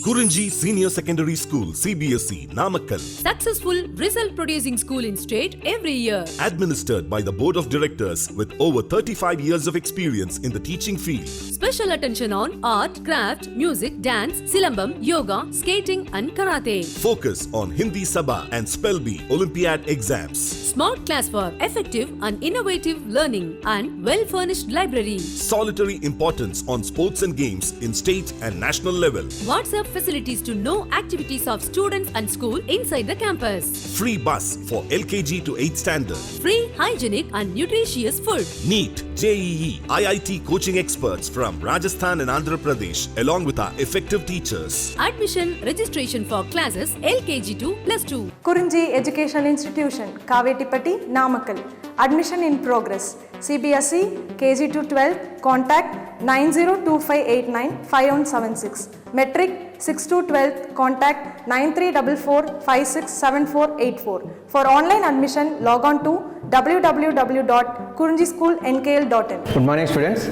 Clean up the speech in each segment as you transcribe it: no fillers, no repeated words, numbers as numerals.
Kurinji Senior Secondary School, CBSE, Namakkal. Successful result producing school in state every year. Administered by the Board of Directors with over 35 years of experience in the teaching field. Special attention on art, craft, music, dance, silambam, yoga, skating and karate. Focus on Hindi Sabha and Spell Bee Olympiad exams. Smart class for effective and innovative learning and well-furnished library. Solitary importance on sports and games in state and national level. WhatsApp facilities to know activities of students and school inside the campus. Free bus for LKG to 8th standard. Free, hygienic and nutritious food. NEET, JEE, IIT coaching experts from Rajasthan and Andhra Pradesh along with our effective teachers. Admission registration for classes LKG to +2. Kurinji Education Institution, Kavetipatti, Namakkal. Admission in progress. CBSE, KG to 12, contact 9025895176. Metric 6 to 12, contact 9344567484. For online admission, log on to www.kurinjischoolnkl.in. Good morning, students.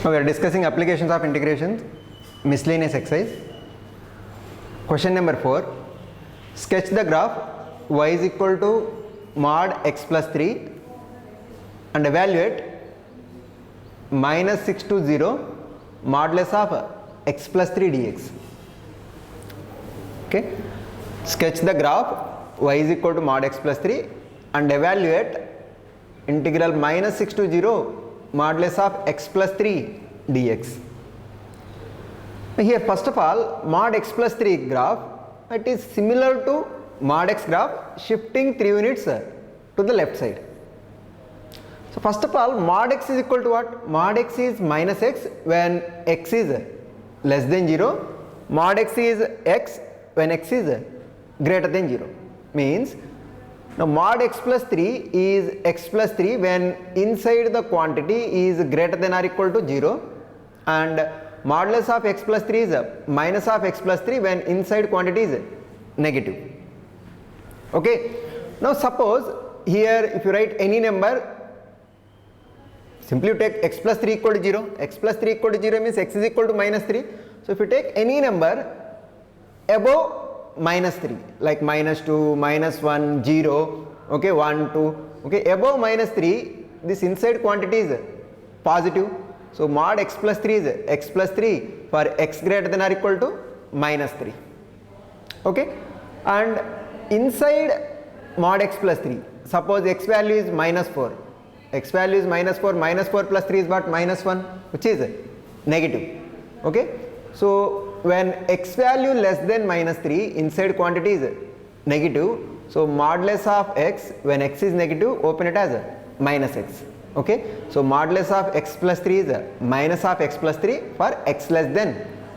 Now we are discussing applications of integrations, miscellaneous exercise. Question number 4. Sketch the graph y is equal to mod x plus 3 and evaluate minus 6 to 0 modulus of x plus 3 dx. Okay. Sketch the graph y is equal to mod x plus 3 and evaluate integral minus 6 to 0 modulus of x plus 3 dx. Here first of all, mod x plus 3 graph, it is similar to mod x graph shifting 3 units to the left side. So first of all, mod x is equal to what? Mod x is minus x when x is less than 0. Mod x is x when x is greater than 0. Means now mod x plus 3 is x plus 3 when inside the quantity is greater than or equal to 0, and modulus of x plus 3 is minus of x plus 3 when inside quantity is negative. Okay. Now suppose here if you write any number, simply you take x plus 3 equal to 0. X plus 3 equal to 0 means x is equal to minus 3. So if you take any number above minus 3, like minus 2, minus 1, 0, okay, 1, 2, okay, above minus 3, this inside quantity is positive. So mod x plus 3 is x plus 3 for x greater than or equal to minus 3. Okay, and inside mod x plus 3, suppose x value is minus 4. X value is minus 4 plus 3 is what? Minus 1, which is negative. Okay, so when x value less than minus 3, inside quantity is negative. So modulus of x when x is negative, open it as minus x. Okay, so modulus of x plus 3 is minus of x plus 3 for x less than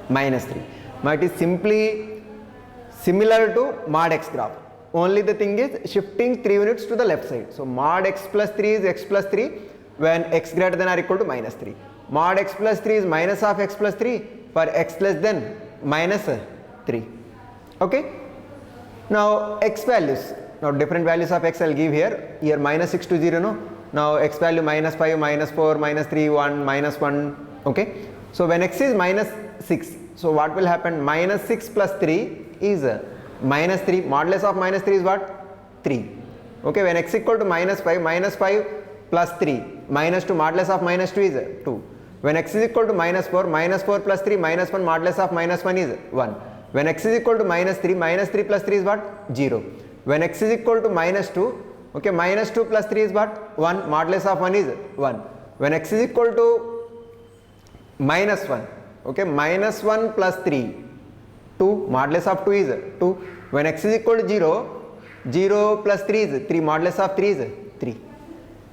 minus 3. Now it is simply similar to mod x graph. Only the thing is shifting 3 units to the left side. So mod x plus 3 is x plus 3 when x greater than or equal to minus 3. Mod x plus 3 is minus of x plus 3 for x less than minus 3. Okay. Now x values. Now different values of x I will give here. Here minus 6 to 0, no. Now x value minus 5, minus 4, minus 3, 1, minus 1. Okay. So when x is minus 6, so what will happen? Minus 6 plus 3 is minus 3. Modulus of minus 3 is what? 3. Okay, when x equal to minus 5 plus 3, minus 2, modulus of minus 2 is 2. When x is equal to minus 4 plus 3, minus 1, modulus of minus 1 is 1. When x is equal to minus 3 plus 3 is what? 0. When x is equal to minus 2, okay, minus 2 plus 3 is what? 1, modulus of 1 is 1. When x is equal to minus 1, okay, minus 1 plus 3, 2, modulus of 2 is 2. When x is equal to 0, 0 plus 3 is 3, modulus of 3 is 3.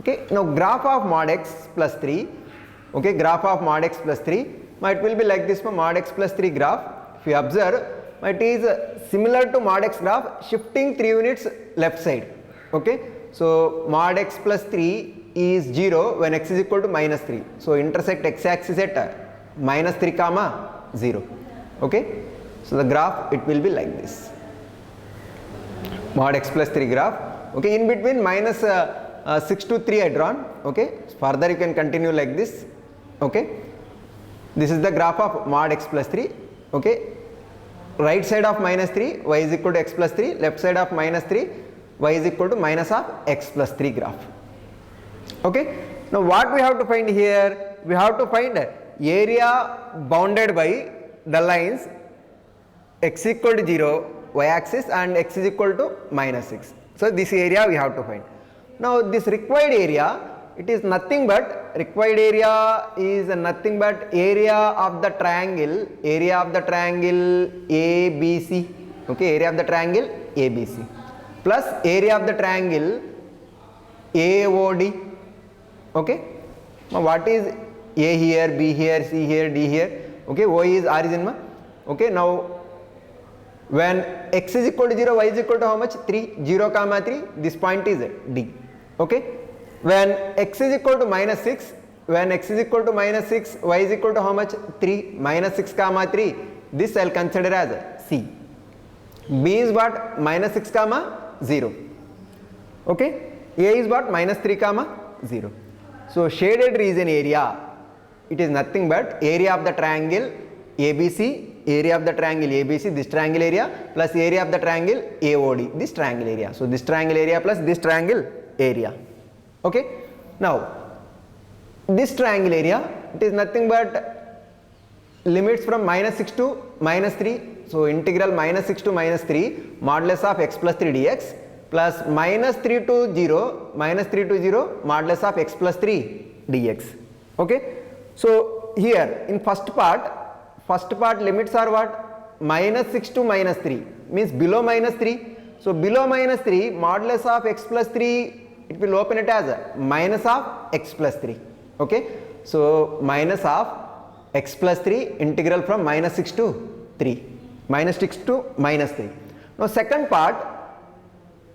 Okay, now graph of mod x plus 3, okay, graph of mod x plus 3, it will be like this for mod x plus 3 graph. If you observe, it is similar to mod x graph shifting 3 units left side. Okay, so mod x plus 3 is 0 when x is equal to minus 3. So intersect x axis at minus 3 comma 0. Okay, so the graph it will be like this. Mod x plus 3 graph. Okay, in between minus 6 to 3 I drawn. Okay, further you can continue like this. Okay, this is the graph of mod x plus 3. Okay, right side of minus 3, y is equal to x plus 3, left side of minus 3, y is equal to minus of x plus 3 graph. Okay. Now what we have to find here? We have to find area bounded by the lines x equal to 0, y axis, and x is equal to minus 6. So this area we have to find. Now this required area, it is nothing but, required area is nothing but area of the triangle ABC, okay, area of the triangle ABC, plus area of the triangle AOD, okay. Now what is A here, B here, C here, D here, okay, O is origin, okay. Now when x is equal to 0, y is equal to how much? 3, 0 comma 3, this point is D, okay. When x is equal to minus 6, when x is equal to minus 6, y is equal to how much? 3, minus 6 comma 3, this I will consider as C. B is what? Minus 6 comma 0, okay. A is what? Minus 3 comma 0. So shaded region area, it is nothing but area of the triangle ABC, area of the triangle ABC, this triangle area, plus area of the triangle AOD, this triangle area. So this triangle area plus this triangle area, okay. Now this triangle area, it is nothing but limits from minus 6 to minus 3. So integral minus 6 to minus 3 modulus of x plus 3 dx, plus minus 3 to 0, minus 3 to 0 modulus of x plus 3 dx, okay. So here in first part limits are what? Minus 6 to minus 3, means below minus 3. So below minus 3 modulus of x plus 3, it will open it as minus of x plus 3, okay. So minus of x plus 3 integral from minus 6 to 3, minus 6 to minus 3. Now second part,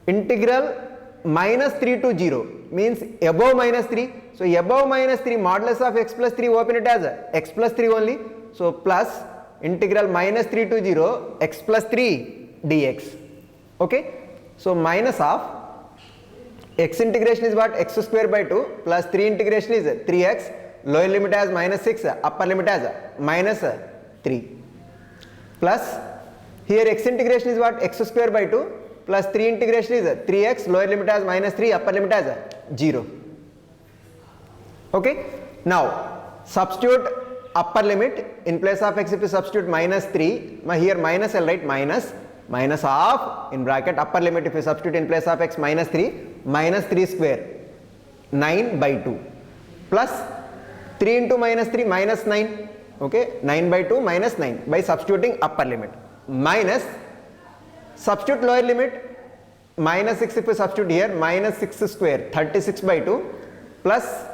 integral minus 3 to 0, means above minus 3. So above minus 3 modulus of x plus 3 open it as x plus 3 only. So plus integral minus 3 to 0 x plus 3 dx, okay. So minus of x integration is what? X square by 2 plus 3 integration is 3x, lower limit as minus 6, upper limit as minus 3, plus here x integration is what? X square by 2 plus 3 integration is 3x, lower limit as minus 3, upper limit as 0, okay. Now substitute upper limit, in place of x if you substitute minus 3, here minus I'll write minus of, in bracket upper limit if you substitute in place of x minus 3 square, 9 by 2, plus 3 into minus 3 minus 9, okay, 9 by 2 minus 9 by substituting upper limit, minus substitute lower limit, minus 6 if you substitute here, minus 6 square 36 by 2 plus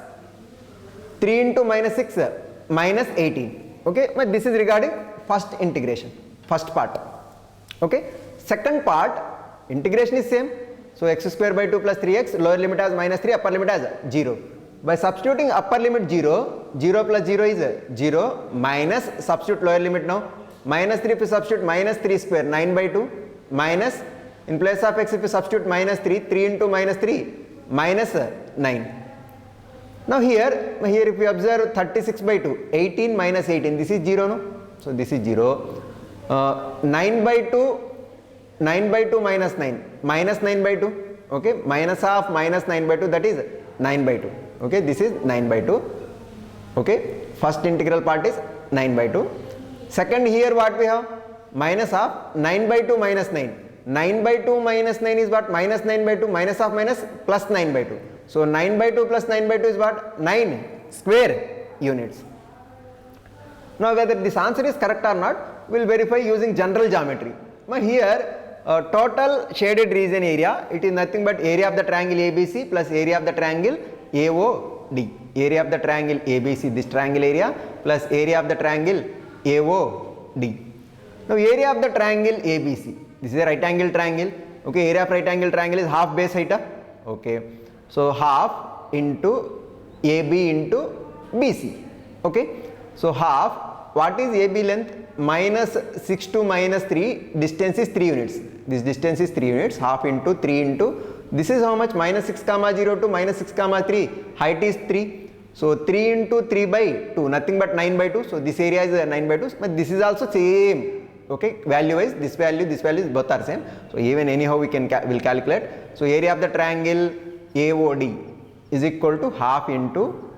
3 into minus 6 minus 18, okay. But this is regarding first integration, first part, okay. Second part integration is same. So x square by 2 plus 3x, lower limit as minus 3, upper limit as 0. By substituting upper limit 0, 0 plus 0 is 0, minus substitute lower limit now, minus 3 if you substitute minus 3 square 9 by 2, minus in place of x if you substitute minus 3, 3 into minus 3 minus 9. Now here if you observe 36 by 2, 18 minus 18, this is 0 no? So this is 0, 9 by 2 minus 9, minus 9 by 2, okay, minus of minus 9 by 2, that is 9 by 2, okay, this is 9 by 2, okay. First integral part is 9 by 2. Second here what we have? Minus of 9 by 2 minus 9, 9 by 2 minus 9 is what? Minus 9 by 2, minus of minus plus 9 by 2. So 9 by 2 plus 9 by 2 is what? 9 square units. Now whether this answer is correct or not, we will verify using general geometry. Now here total shaded region area, it is nothing but area of the triangle ABC plus area of the triangle AOD. Area of the triangle ABC, this triangle area, plus area of the triangle AOD. Now area of the triangle ABC, this is a right angle triangle, okay, area of right angle triangle is half base height, okay. So half into AB into BC, okay. So half, what is AB length? Minus 6 to minus 3, distance is 3 units. This distance is 3 units, half into 3 into, this is how much? Minus 6 comma 0 to minus 6 comma 3, height is 3. So 3 into 3 by 2, nothing but 9 by 2. So this area is 9 by 2, but this is also same. Okay, value wise, this value is both are same. So even anyhow we can will calculate. So area of the triangle AOD is equal to half into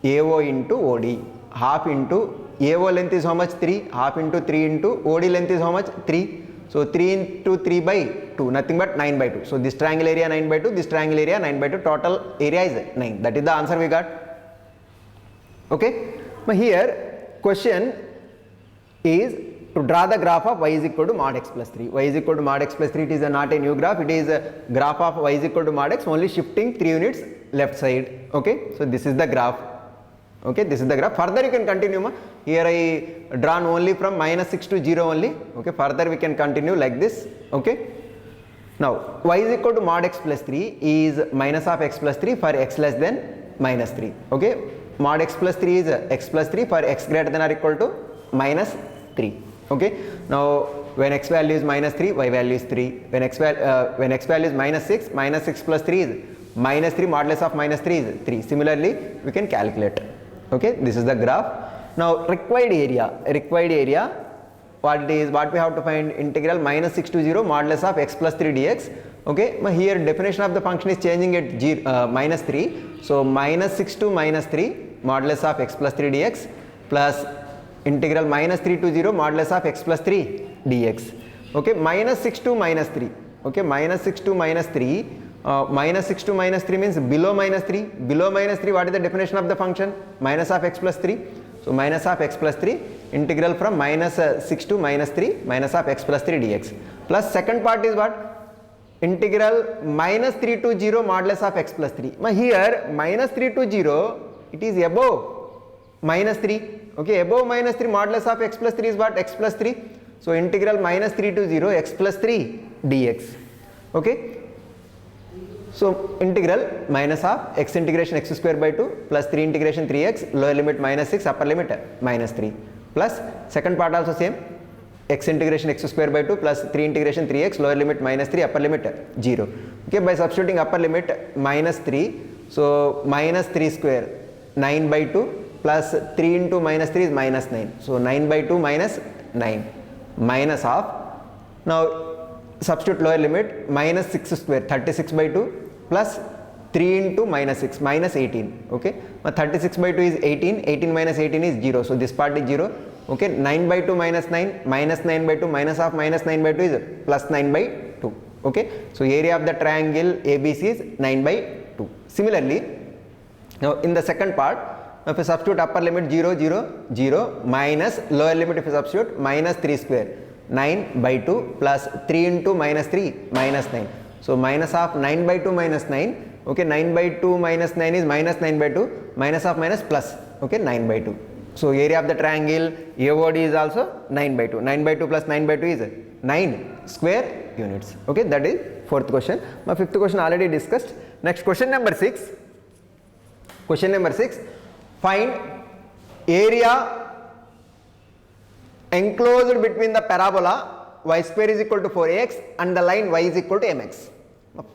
AO into OD. Half into AO length is how much? 3. Half into 3 into OD length is how much? 3. So 3 into 3 by 2, nothing but 9 by 2. So this triangle area 9 by 2, this triangle area 9 by 2, total area is 9. That is the answer we got. Okay. But here question is to draw the graph of y is equal to mod x plus 3. Y is equal to mod x plus 3, it is not a new graph, it is a graph of y is equal to mod x, only shifting 3 units left side. Okay. So this is the graph. Okay, this is the graph. Further you can continue. Here I drawn only from -6 to 0 only. Okay, further we can continue like this. Okay. Now y is equal to mod x plus 3 is minus of x plus 3 for x less than minus 3. Okay, mod x plus 3 is x plus 3 for x greater than or equal to minus 3. Okay. Now when x value is minus 3, y value is 3. When x value is minus 6 plus 3 is minus 3, modulus of minus 3 is 3. Similarly we can calculate. Okay, this is the graph. Now required area, what it is, what we have to find, integral -6 to 0 modulus of x plus 3 dx. Okay, here definition of the function is changing at minus 3. So -6 to -3 modulus of x plus 3 dx plus integral -3 to 0 modulus of x plus 3 dx. Okay, -6 to -3. Okay, -6 to -3. -6 to -3 means below -3. Below -3, what is the definition of the function? Minus of x plus 3. So minus of x plus 3, integral from -6 to -3 minus of x plus 3 dx. Plus second part is what? Integral -3 to 0 modulus of x plus 3. Now here -3 to 0, it is above -3. Okay, above -3 modulus of x plus 3 is what? X plus 3. So integral -3 to 0 x plus 3 dx. Okay. So integral minus of x integration x square by 2 plus 3 integration 3x, lower limit -6, upper limit -3, plus second part also same, x integration x square by 2 plus 3 integration 3x, lower limit -3, upper limit 0. Okay, by substituting upper limit -3, so -3 square 9 by 2 plus 3 into -3 is -9. So 9 by 2 minus 9 minus of, now substitute lower limit -6 square 36 by 2 plus 3 into -6 minus 18. Okay, now 36 by 2 is 18, 18 minus 18 is 0. So this part is 0. Okay, 9 by 2 minus 9, minus 9 by 2 minus of minus 9 by 2 is plus 9 by 2. Okay, so area of the triangle ABC is 9 by 2. Similarly, now in the second part, if you substitute upper limit 0, 0, 0 minus lower limit if you substitute -3 square 9 by 2 plus 3 into -3 minus 9. So minus of 9 by 2 minus 9. Okay, 9 by 2 minus 9 is minus 9 by 2, minus of minus plus. Okay, 9 by 2. So area of the triangle AOD is also 9 by 2. 9 by 2 plus 9 by 2 is 9 square units. Okay, that is fourth question. My fifth question already discussed. Next question number 6. Question number 6. Find area enclosed between the parabola y square is equal to 4ax and the line y is equal to mx.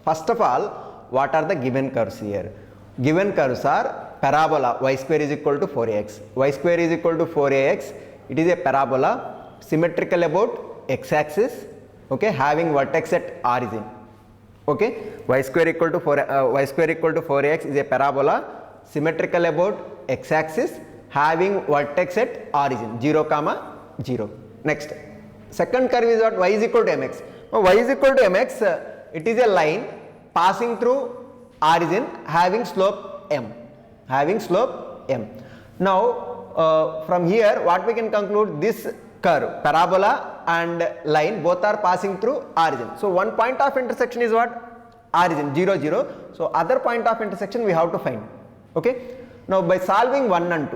First of all, what are the given curves here? Given curves are parabola y square is equal to 4ax. Y square is equal to 4ax. It is a parabola symmetrical about x axis. Okay, having vertex at origin. Okay, y square equal to 4ax is a parabola symmetrical about x axis having vertex at origin 0, 0. Next, second curve is what? Y is equal to mx. Now, y is equal to mx, it is a line passing through origin having slope m. Now, from here what we can conclude, this curve, parabola and line both are passing through origin. So one point of intersection is what? Origin 0, 0. So other point of intersection we have to find. Okay. Now by solving 1 and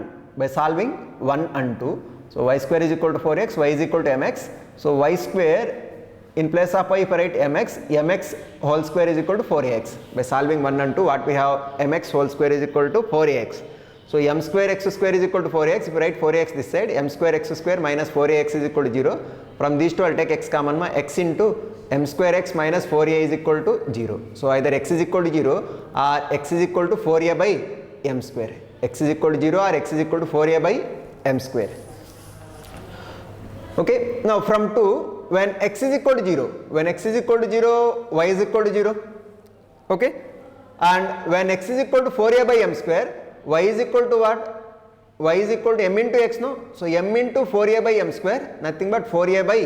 2, so y square is equal to 4x, y is equal to mx. So y square, in place of y if I write mx whole square is equal to 4ax. By solving 1 and 2, what we have? Mx whole square is equal to 4ax. So m square x square is equal to 4ax. If you write 4ax this side, m square x square minus 4ax is equal to 0. From these two I will take x common, x into m square x minus 4a is equal to 0. So either x is equal to 0 or x is equal to 4a by m square. X is equal to 0 or x is equal to 4a by m square. Okay, now from 2, when x is equal to 0, when x is equal to 0, y is equal to 0. Okay, and when x is equal to 4a by m square, y is equal to what? Y is equal to m into x, no? So m into 4a by m square, nothing but 4a by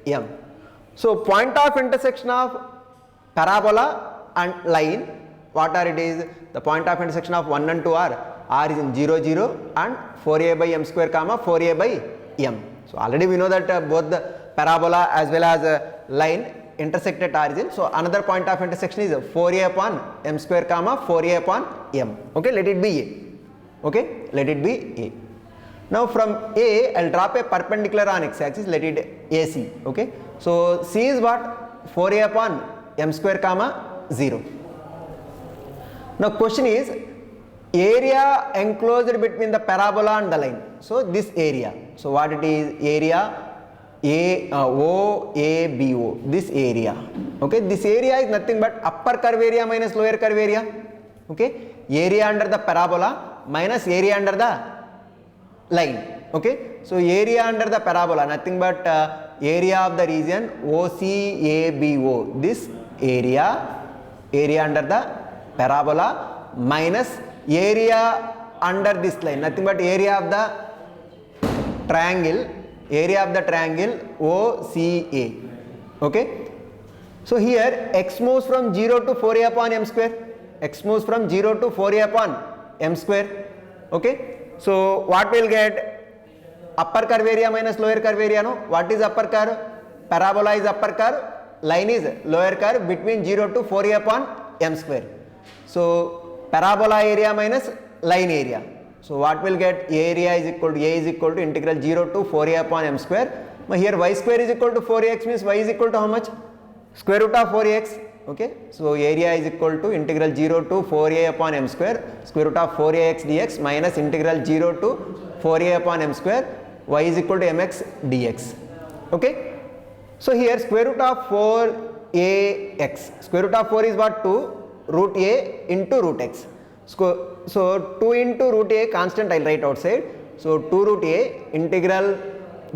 m. So point of intersection of parabola and line, what are it is? The point of intersection of 1 and 2 are r is in 0 0 and 4a by m square comma 4a by m. So already we know that both the parabola as well as line intersect at origin. So another point of intersection is 4a upon m square comma 4a upon m. Okay, let it be a. Okay, let it be a. Now from a, I'll drop a perpendicular on x axis, let it AC. Okay, so c is what? 4a upon m square comma 0. Now question is area enclosed between the parabola and the line. So this area, so what it is? Area OABO, this area. Okay, this area is nothing but upper curve area minus lower curve area. Okay, area under the parabola minus area under the line. Okay, so area under the parabola nothing but area of the region OCABO, this area under the parabola minus area under this line, nothing but area of the triangle OCA. Okay, so here x moves from 0 to 4a upon m square, x moves from 0 to 4a upon m square. Okay, so what we'll get? Upper curve area minus lower curve area, no? What is upper curve? Parabola is upper curve, line is lower curve between 0 to 4a upon m square. So parabola area minus line area. So what we'll get? Area is equal to a is equal to integral 0 to 4a upon m square. Now here y square is equal to 4ax means y is equal to how much? Square root of 4ax. Okay, so area is equal to integral 0 to 4a upon m square, square root of 4ax dx minus integral 0 to 4a upon m square, y is equal to mx dx. Okay, so here square root of 4ax, square root of 4 is what? 2 root a into root x. So 2 into root a constant I'll write outside. So 2 root a integral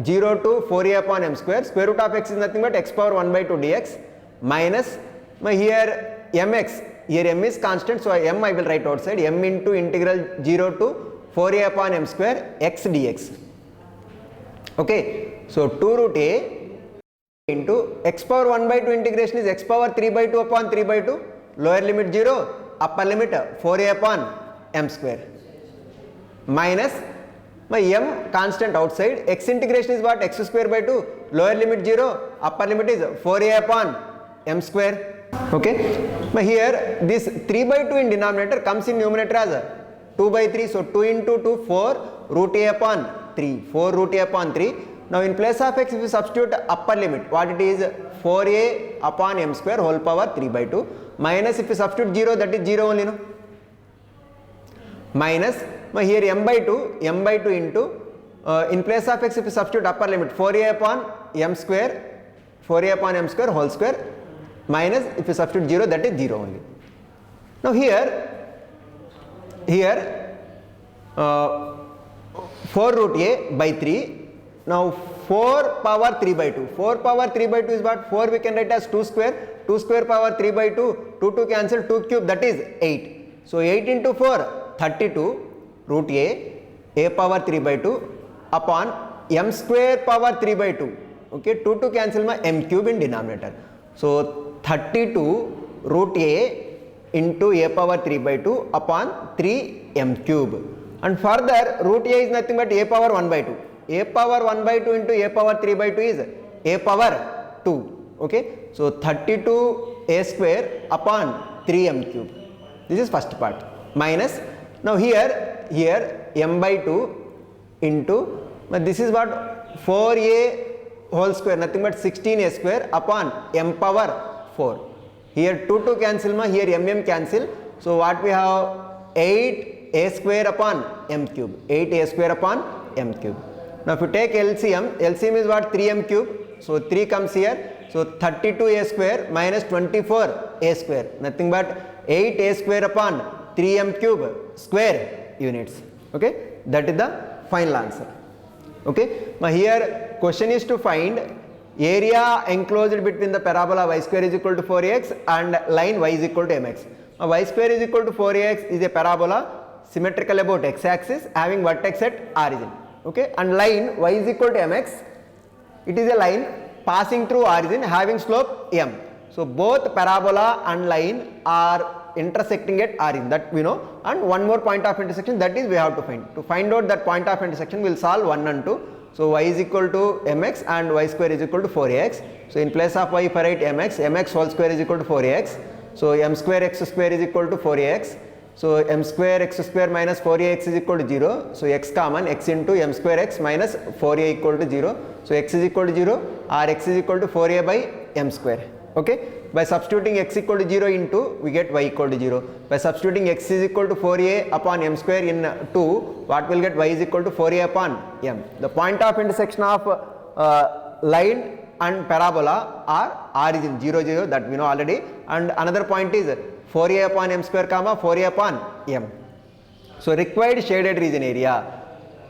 0 to 4a upon m square, square root of x is nothing but x power 1 by 2 dx minus here mx, here m is constant, so m I will write outside, m into integral 0 to 4a upon m square x dx. Okay, so 2 root a into x power 1 by 2 integration is x power 3 by 2 upon 3 by 2, lower limit 0, upper limit 4a upon m square minus my m constant outside, x integration is what? X square by 2, lower limit 0, upper limit is 4a upon m square. Okay, now here this 3 by 2 in denominator comes in numerator as 2 by 3, so 2 into 2 4 root a upon 3, 4 root a upon 3. Now in place of x if you substitute upper limit, what it is? 4a upon m square whole power 3 by 2 minus if you substitute 0, that is 0 only, no? Minus here m by 2 into in place of x if you substitute upper limit 4a upon m square whole square minus if you substitute 0, that is 0 only. Now here 4 root a by 3. Now 4 power 3 by 2. 4 power 3 by 2 is what? 4 we can write as 2 square. 2 square power 3 by 2. 2 cancel, 2 cube, that is 8. So 8 into 4, 32 root a power 3 by 2 upon m square power 3 by 2. Okay, 2 cancel my m cube in denominator. So 32 root a into a power 3 by 2 upon 3 m cube. And further root a is nothing but a power 1 by 2. A power 1 by 2 into a power 3 by 2 is a power 2. Okay, so 32 a square upon 3 m cube. This is first part. Minus now here m by 2 into, but this is what? 4a whole square, nothing but 16a square upon m power 4. Here 2 cancel, here m cancel. So what we have? 8a square upon m cube. 8a square upon m cube. Now if you take LCM is what? 3m cube. So 3 comes here. So 32a square minus 24a square, nothing but 8a square upon 3m cube square units. Okay, that is the final answer. Okay. Now here question is to find area enclosed between the parabola y square is equal to 4ax and line y is equal to mx. Now y square is equal to 4ax is a parabola symmetrical about x-axis having vertex at origin. Okay, and line y is equal to mx, it is a line passing through origin having slope m. So both parabola and line are intersecting at origin, that we know, and one more point of intersection, that is we have to find. To find out that point of intersection, we will solve 1 and 2. So y is equal to mx and y square is equal to 4ax. So in place of y, if I write mx whole square is equal to 4ax. So m square x square is equal to 4ax. So m square x square minus 4ax is equal to 0. So x common, x into m square x minus 4a equal to 0. So x is equal to 0 or x is equal to 4a by m square. Okay. By substituting x equal to 0 into, we get y equal to 0. By substituting x is equal to 4a upon m square in 2, what will get y is equal to 4a upon m. The point of intersection of line and parabola are origin 0 0, that we know already, and another point is 4a upon m square comma 4a upon m. So required shaded region area,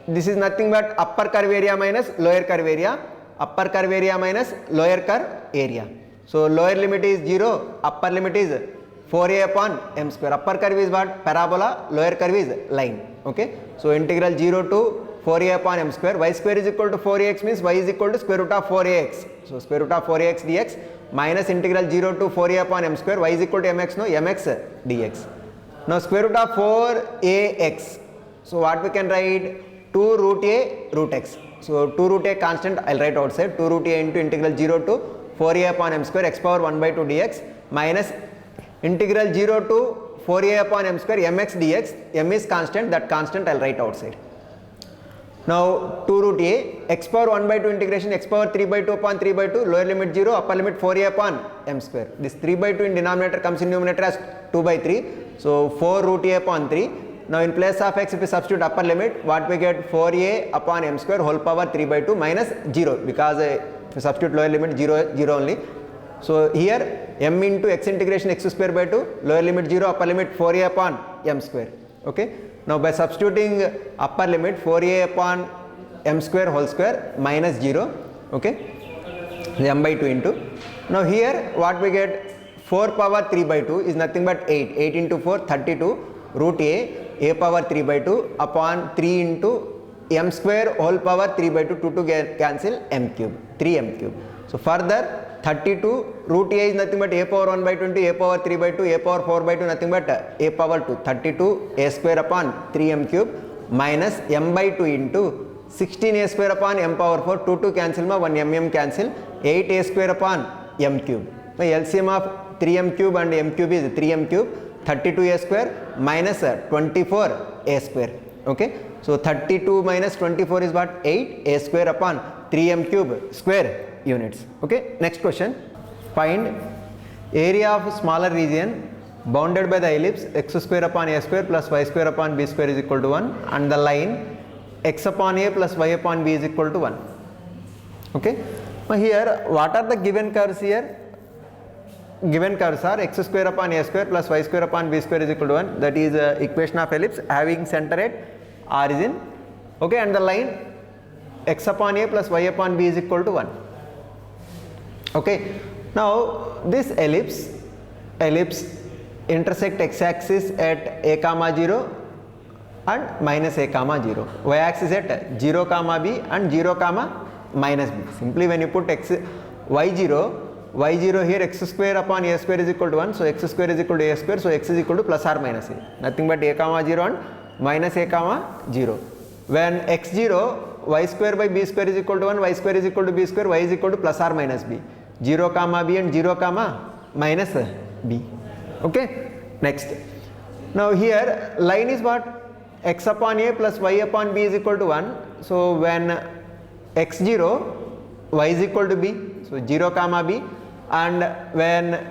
this is nothing but upper curve area minus lower curve area, upper curve area minus lower curve area. So lower limit is 0, upper limit is 4a upon m square. Upper curve is what? Parabola, lower curve is line. Okay. So integral 0 to 4a upon m square, y square is equal to 4ax means y is equal to square root of 4ax. So square root of 4ax dx minus integral 0 to 4a upon m square, y is equal to mx, no, mx dx. Now square root of 4ax. So what we can write? 2 root a root x. So 2 root a constant I will write outside, 2 root a into integral 0 to 4a upon m square x power 1 by 2 dx minus integral 0 to 4a upon m square mx dx. M is constant, that constant I will write outside. Now 2 root a x power 1 by 2 integration x power 3 by 2 upon 3 by 2, lower limit 0, upper limit 4a upon m square. This 3 by 2 in denominator comes in numerator as 2 by 3. So 4 root a upon 3. Now in place of x, if we substitute upper limit, what we get? 4a upon m square whole power 3 by 2 minus 0, because if we substitute lower limit 0 only. So here m into x integration x square by 2, lower limit 0, upper limit 4a upon m square. Okay. Now by substituting upper limit 4a upon m square whole square minus 0, okay, m by 2 into. Now here what we get? 4 power 3 by 2 is nothing but 8. 8 into 4, 32 root a power 3 by 2 upon 3 into m square whole power 3 by 2, 2 to cancel m cube, 3m cube. So further 32 root a is nothing but a power 1 by 20, a power 3 by 2, a power 4 by 2, nothing but a power 2, 32 a square upon 3m cube minus m by 2 into 16 a square upon m power 4, 2 to cancel, 1 m cancel, 8 a square upon m cube. Now LCM of 3m cube and m cube is 3m cube, 32 a square minus 24 a square. Okay. So 32 minus 24 is what? 8 a square upon 3m cube square units. Okay. Next question. Find area of smaller region bounded by the ellipse x square upon a square plus y square upon b square is equal to 1 and the line x upon a plus y upon b is equal to 1. Okay. Now here what are the given curves here? Given curves are x square upon a square plus y square upon b square is equal to 1, that is equation of ellipse having center at origin. Okay. And the line x upon a plus y upon b is equal to 1. Okay. Now this ellipse intersect x axis at a comma 0 and minus a comma 0, y axis at 0 comma b and 0 comma minus b. Simply when you put y0 here x square upon a square is equal to 1, so x square is equal to a square, so x is equal to plus or minus a, nothing but a comma 0 and minus a comma 0. When x0 y square by b square is equal to 1, y square is equal to b square, y is equal to plus or minus b, 0 comma b and 0 comma minus b. Okay. Next. Now here line is what? X upon a plus y upon b is equal to 1. So when x0 y is equal to b, so 0 comma b, and when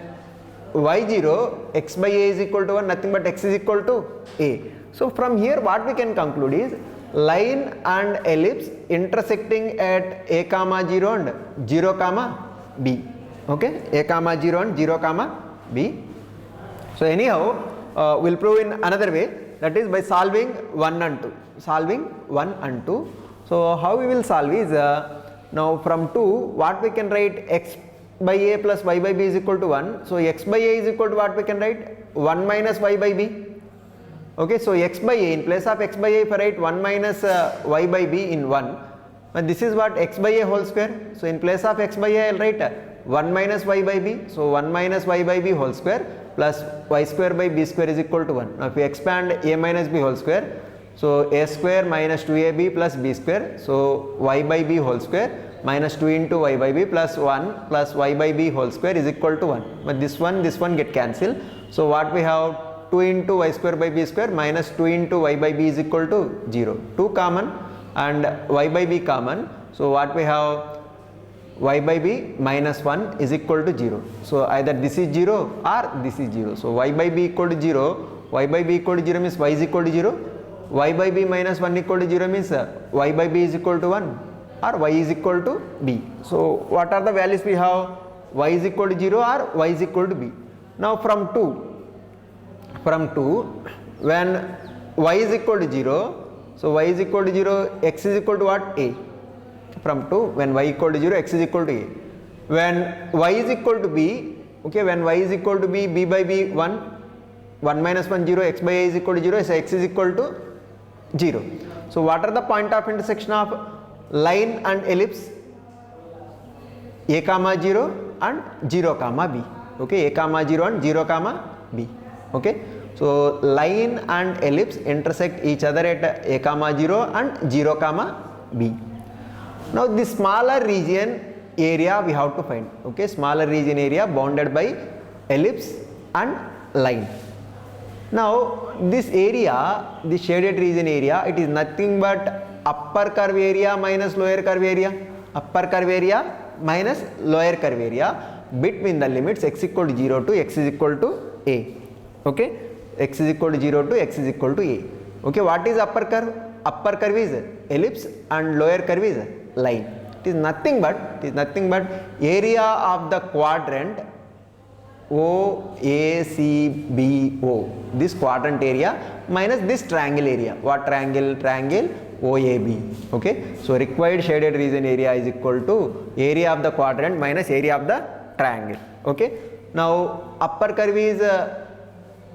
y0 x by a is equal to 1, nothing but x is equal to a. So from here what we can conclude is line and ellipse intersecting at a comma 0 and 0 comma b. Okay, a comma 0 and 0 comma b. So anyhow we'll prove in another way, that is by solving 1 and 2. Solving 1 and 2, So how we will solve is, now from 2 what we can write, x by a plus y by b is equal to 1. So x by a is equal to what we can write, 1 minus y by b. Okay, so x by a, in place of x by a if I write 1 minus y by b in 1, but this is what, x by a whole square. So in place of x by a I will write 1 minus y by b. So 1 minus y by b whole square plus y square by b square is equal to 1. Now if we expand a minus b whole square, so a square minus 2ab plus b square, so y by b whole square minus 2 into y by b plus 1 plus y by b whole square is equal to 1. But this one get cancelled. So what we have, 2 into y square by b square minus 2 into y by b is equal to 0. 2 common and y by b common. So what we have, y by b minus 1 is equal to 0. So either this is 0 or this is 0. So y by b equal to 0, y by b equal to 0 means y is equal to 0. Y by b minus 1 equal to 0 means y by b is equal to 1 or y is equal to b. So what are the values we have? Y is equal to 0 or y is equal to b. Now from 2 when y is equal to 0, so y is equal to 0, x is equal to what? A. From 2 when y equal to 0, x is equal to a. When y is equal to b, okay, when y is equal to b, b by b 1 minus 1 0, x by a is equal to 0, so x is equal to 0. So what are the point of intersection of line and ellipse? A comma 0 and 0 comma b. Okay, a comma 0 and 0 comma b. Okay, so line and ellipse intersect each other at a comma 0 and 0 comma b. Now this smaller region area we have to find. Okay, smaller region area bounded by ellipse and line. Now this area, the shaded region area, it is nothing but upper curve area minus lower curve area. Upper curve area minus lower curve area between the limits x equal to 0 to x is equal to a. Okay, x is equal to 0 to x is equal to a. Okay, what is upper curve? Upper curve is ellipse and lower curve is line. It is nothing but area of the quadrant OACBO, this quadrant area minus this triangle area. What triangle? Triangle OAB. Okay, so required shaded region area is equal to area of the quadrant minus area of the triangle. Okay, now upper curve is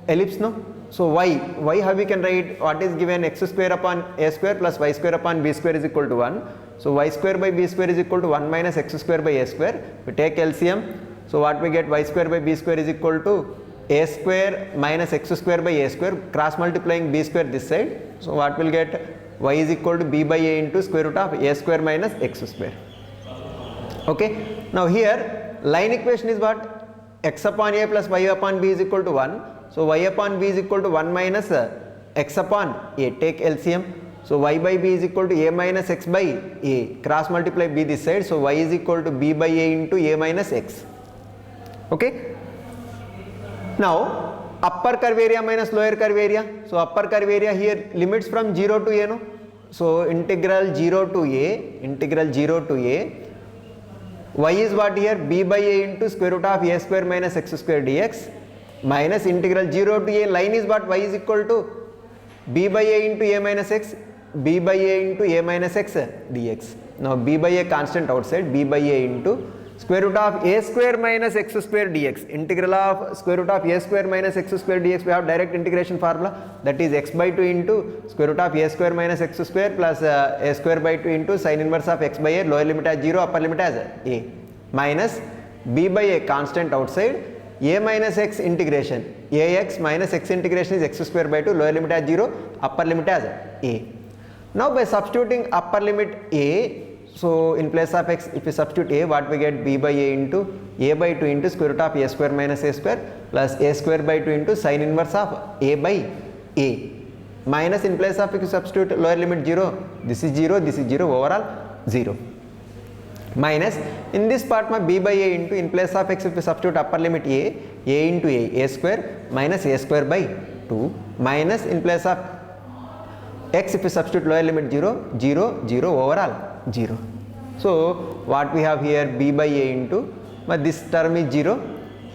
ellipse, no? So y how we can write? What is given? X square upon a square plus y square upon b square is equal to 1. So y square by b square is equal to 1 minus x square by a square. We take LCM. So what we get? Y square by b square is equal to a square minus x square by a square, cross multiplying b square this side. So what will get? Y is equal to b by a into square root of a square minus x square. Okay, now here line equation is what? X upon a plus y upon b is equal to 1. So y upon b is equal to 1 minus x upon a. Take LCM. So y by b is equal to a minus x by a. Cross multiply b this side. So y is equal to b by a into a minus x. Okay. Now upper curve area minus lower curve area. So upper curve area here limits from 0 to a, no? So integral 0 to a, y is what here? B by a into square root of a square minus x square dx minus integral 0 to a, line is what? Y is equal to b by a into a minus x, b by a into a minus x dx. Now b by a constant outside, b by a into square root of a square minus x square dx. Integral of square root of a square minus x square dx, we have direct integration formula, that is x by 2 into square root of a square minus x square plus a square by 2 into sin inverse of x by a, lower limit as 0, upper limit as a, minus b by a constant outside, a minus x integration, ax minus x integration is x square by 2, lower limit as 0, upper limit as a. Now by substituting upper limit a, so in place of x, if we substitute a, what we get? B by a into a by 2 into square root of a square minus a square plus a square by 2 into sin inverse of a by a, minus in place of, if you substitute lower limit 0, this is 0, overall 0, minus in this part my b by a into, in place of x if we substitute upper limit a into a square minus a square by 2, minus in place of x if we substitute lower limit 0, overall 0. So what we have here? B by a into, but this term is 0,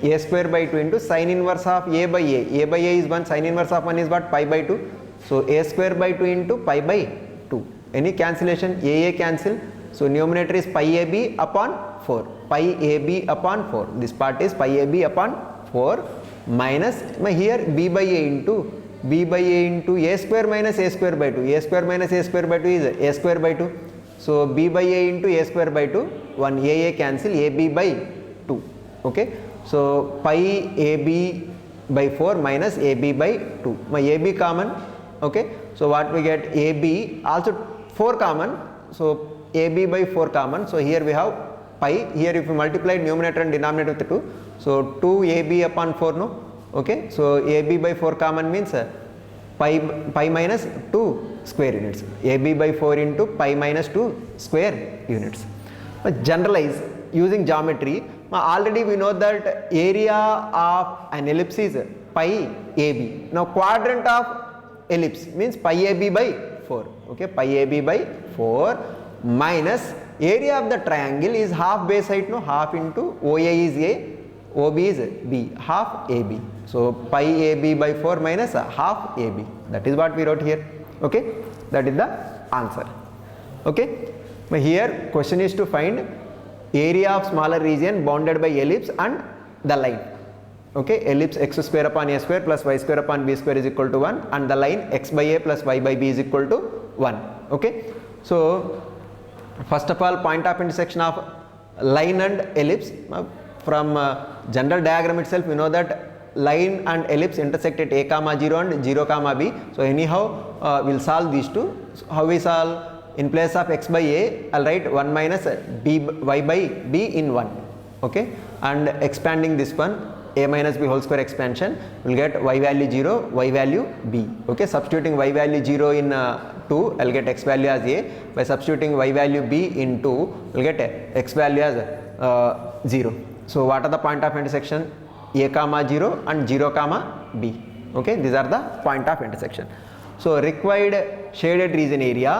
a square by 2 into sin inverse of a by a is 1, sin inverse of 1 is what? Pi by 2. So a square by 2 into pi by 2 any cancellation, a cancel, so numerator is pi ab upon 4, pi ab upon 4, this part is pi ab upon 4 minus here b by a into a square minus a square by 2, a square minus a square by 2 is a square by 2, so b by a into a square by 2, 1 a cancel, ab by 2, okay. So pi ab by 4 minus ab by 2, my ab common, okay. So what we get, ab also 4 common, so ab by 4 common, so here we have pi, here if you multiply numerator and denominator with 2, so 2ab upon 4, no, okay. So ab by 4 common means pi minus 2 square units, ab by 4 into pi minus 2 square units. But generalize using geometry, already we know that area of an ellipse is pi ab. Now quadrant of ellipse means pi ab by 4, okay, pi ab by 4 minus area of the triangle is half base height, no, half into OA is A, OB is B, half AB. So pi AB by 4 minus half AB. That is what we wrote here, okay. That is the answer, okay. But here question is to find area of smaller region bounded by ellipse and the line, okay. Ellipse x square upon a square plus y square upon b square is equal to 1 and the line x by a plus y by b is equal to 1, okay. So first of all, point of intersection of line and ellipse, from general diagram itself we know that line and ellipse intersect at a comma 0 and 0 comma b. So anyhow we'll solve these two. So how we solve? In place of x by a, I'll write 1 minus y by b in 1, okay, and expanding this one, a minus b whole square expansion, we'll get y value 0, y value b, okay. Substituting y value 0 in 2, I'll get x value as a. By substituting y value b in 2, we'll get x value as 0. So what are the point of intersection? A comma 0 and 0 comma b, okay. These are the point of intersection. So required shaded region area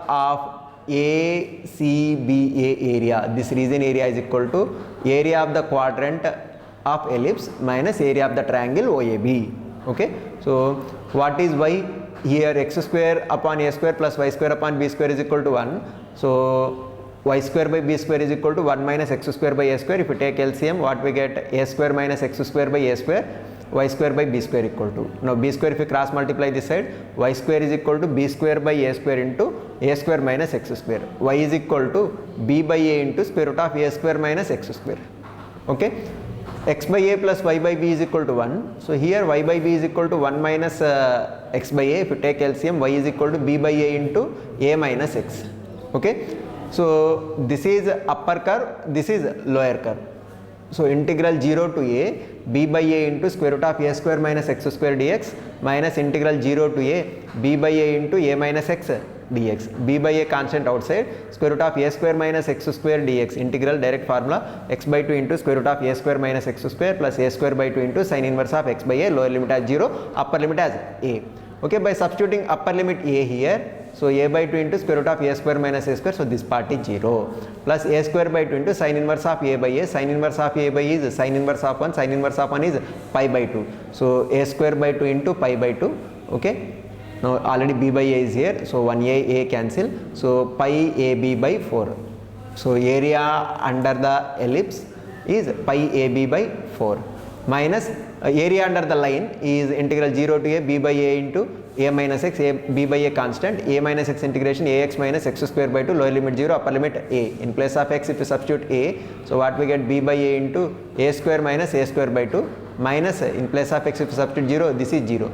of ACBA area, this region area is equal to area of the quadrant of ellipse minus area of the triangle OAB, okay. So what is y? Here x square upon a square plus y square upon b square is equal to 1. So y square by b square is equal to 1 minus x square by a square. If you take LCM, what we get? A square minus x square by a square, y square by b square equal to, now b square if you cross multiply this side, y square is equal to b square by a square into a square minus x square, y is equal to b by a into square root of a square minus x square, okay. X by a plus y by b is equal to 1, so here y by b is equal to 1 minus x by a. If you take LCM, y is equal to b by a into a minus x, okay. So this is upper curve, this is lower curve. So integral 0 to a b by a into square root of a square minus x square dx minus integral 0 to a b by a into a minus x dx. B by a constant outside, square root of a square minus x square dx, integral direct formula x by 2 into square root of a square minus x square plus a square by 2 into sin inverse of x by a, lower limit as 0, upper limit as a, okay. By substituting upper limit a here, so a by 2 into square root of a square minus a square, so this part is 0, plus a square by 2 into sin inverse of a by a, sin inverse of a by is sin inverse of 1, sin inverse of 1 is pi by 2, so a square by 2 into pi by 2, okay. Now already b by a is here, so 1a cancel, so pi ab by 4, so area under the ellipse is pi ab by 4 minus area under the line is integral 0 to a b by a into a minus x, a b by a constant, a minus x integration ax minus x square by 2, lower limit 0, upper limit a. In place of x if you substitute a, so what we get? B by a into a square minus a square by 2 minus in place of x if you substitute 0, this is 0.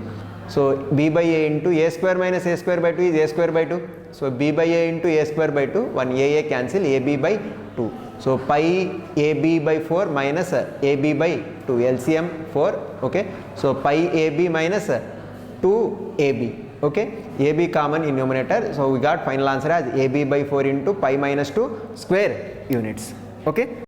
So b by a into a square minus a square by 2 is a square by 2. So b by a into a square by 2, 1 a cancel, ab by 2. So pi ab by 4 minus ab by 2, LCM 4, okay. So pi ab minus 2ab, okay. ab common in numerator, so we got final answer as ab by 4 into pi minus 2 square units, okay.